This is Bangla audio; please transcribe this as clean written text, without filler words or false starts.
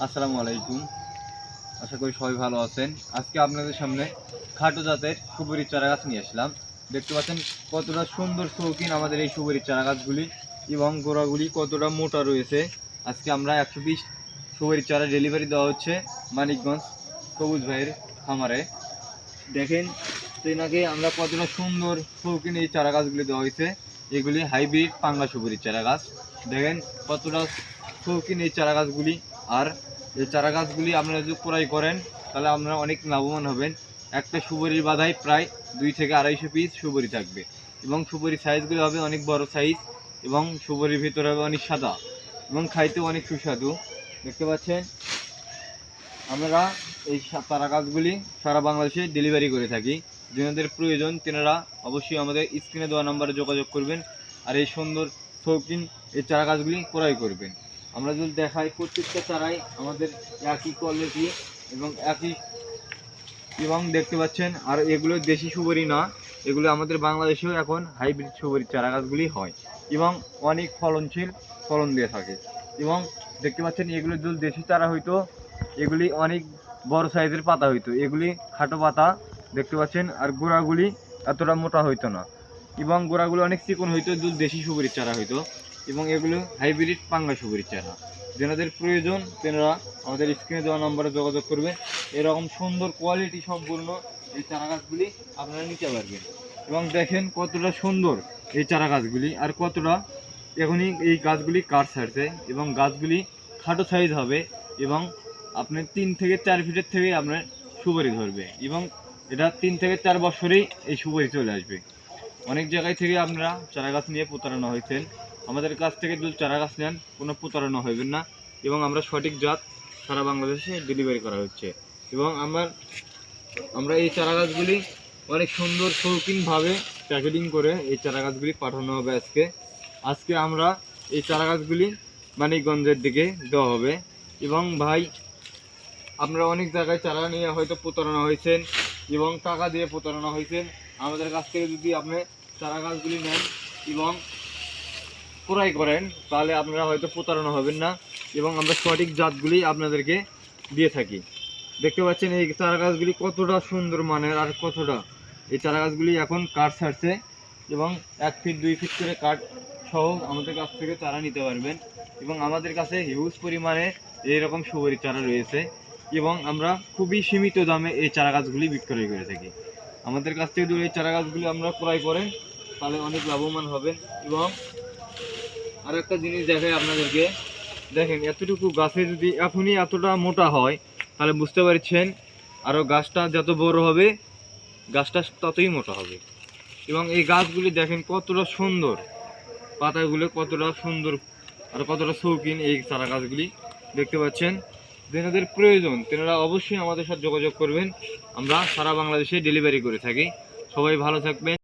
আসসালামু আলাইকুম। আশা করি সবাই ভালো আছেন। আজকে আপনাদের সামনে খাটো জাতের সুপারির চারা গাছ নিয়ে আসলাম। দেখতে পাচ্ছেন কতটা সুন্দর শৌখিন আমাদের এই সুপারির চারা গাছগুলি এবং গোড়াগুলি কতটা মোটা রয়েছে। আজকে আমরা 120 সুপারির চারা ডেলিভারি দেওয়া হচ্ছে মানিকগঞ্জ সবুজ ভাইয়ের খামারে। দেখেন তেনাকে আমরা কতটা সুন্দর শৌখিন এই চারা গাছগুলি দেওয়া হয়েছে। এগুলি হাইব্রিড পাঙ্গা সুপারির চারা গাছ। দেখেন কতটা শৌখিন এই চারা গাছগুলি। আর এই চারা গাছগুলি আপনারা যদি ক্রয় করেন তাহলে আপনারা অনেক লাভবান হবেন। একটা সুপারির বাধায় প্রায় 2 থেকে 250 পিস সুপারি থাকবে এবং সুপারির সাইজগুলি হবে অনেক বড় সাইজ এবং সুপারির ভিতরে হবে অনেক সাদা এবং খাইতেও অনেক সুস্বাদু। দেখতে পাচ্ছেন আমরা এই চারা গাছগুলি সারা বাংলাদেশে ডেলিভারি করে থাকি। যাদের প্রয়োজন তেনারা অবশ্যই আমাদের স্ক্রিনে দেওয়া নাম্বারে যোগাযোগ করবেন আর এই সুন্দর শৌখিন এই চারা গাছগুলি ক্রয় করবেন। আমরা যদি দেখাই প্রত্যেকটা চারাই আমাদের একই কোয়ালিটি এবং একই এবং দেখতে পাচ্ছেন আর এগুলো দেশি সুপারি না, এগুলো আমাদের বাংলাদেশেও এখন হাইব্রিড সুপারির চারা গাছগুলি হয় এবং অনেক ফলনশীল ফলন দিয়ে থাকে। এবং দেখতে পাচ্ছেন এগুলো যদি দেশি চারা হইতো এগুলি অনেক বড় সাইজের পাতা হইতো, এগুলি খাটো পাতা দেখতে পাচ্ছেন। আর গোড়াগুলি এতটা মোটা হইতো না এবং গোড়াগুলো অনেক চিকন হইতো যদি দেশি সুপারির চারা হইতো। এবং এগুলো হাইব্রিড পাঙ্গা সুপারির চারা। যেনাদের প্রয়োজন তেনারা আমাদের স্ক্রিনে দেওয়া নম্বরে যোগাযোগ করবে। এরকম সুন্দর কোয়ালিটি সম্পূর্ণ এই চারা গাছগুলি আপনারা নিতে পারবেন। এবং দেখেন কতটা সুন্দর এই চারা গাছগুলি আর কতটা এখনই এই গাছগুলি কাঠ ছাড়ছে এবং গাছগুলি খাটো সাইজ হবে এবং আপনার 3 থেকে 4 ফিটের থেকে আপনার সুপারি ধরবে এবং এটা 3 থেকে 4 বছরেই এই সুপারি চলে আসবে। অনেক জায়গায় থেকে আপনারা চারা গাছ নিয়ে প্রতারণা হয়েছেন, আমাদের কাছ থেকে যদি চারা গাছ নেন কোনো প্রতারণা হইবেন না এবং আমরা সঠিক জাত সারা বাংলাদেশে ডেলিভারি করা হচ্ছে। এবং আমরা এই চারা গাছগুলি অনেক সুন্দর শৌখিনভাবে প্যাকেটিং করে এই চারা গাছগুলি পাঠানো হবে। আজকে আমরা এই চারা গাছগুলি মানিকগঞ্জের দিকে দেওয়া হবে। এবং ভাই আপনারা অনেক জায়গায় চারা নিয়ে হয়তো প্রতারণা হয়েছেন এবং টাকা দিয়ে প্রতারণা হয়েছেন। আমাদের কাছ থেকে যদি আপনি চারা গাছগুলি নেন এবং ক্রয় করেন তাহলে আপনারা হয়তো প্রতারণা হবেন না এবং আমরা সঠিক জাতগুলি আপনাদেরকে দিয়ে থাকি। দেখতে পাচ্ছেন এই চারা গাছগুলি কতটা সুন্দর মানের আর কতটা এই চারা গাছগুলি এখন কাঠ ছাড়ছে এবং 1 ফিট 2 ফিট করে কাঠ সহ আমাদের কাছ থেকে চারা নিতে পারবেন। এবং আমাদের কাছে হিউজ পরিমাণে এইরকম সুপারি চারা রয়েছে এবং আমরা খুবই সীমিত দামে এই চারা গাছগুলি বিক্রয় করে থাকি। আমাদের কাছ থেকে যদি এই চারা গাছগুলি আমরা ক্রয় করেন তাহলে অনেক লাভবান হবেন। এবং আর একটা জিনিস দেখাই আপনাদেরকে, দেখেন এতটুকু গাছে যদি এখনই এতটা মোটা হয় তাহলে বুঝতে পারছেন আরও গাছটা যত বড় হবে গাছটা ততই মোটা হবে। এবং এই গাছগুলি দেখেন কতটা সুন্দর, পাতাগুলো কতটা সুন্দর আর কতটা শৌখিন এই চারা গাছগুলি দেখতে পাচ্ছেন। যেনাদের প্রয়োজন তেনারা অবশ্যই আমাদের সাথে যোগাযোগ করবেন। আমরা সারা বাংলাদেশে ডেলিভারি করে থাকি। সবাই ভালো থাকবেন।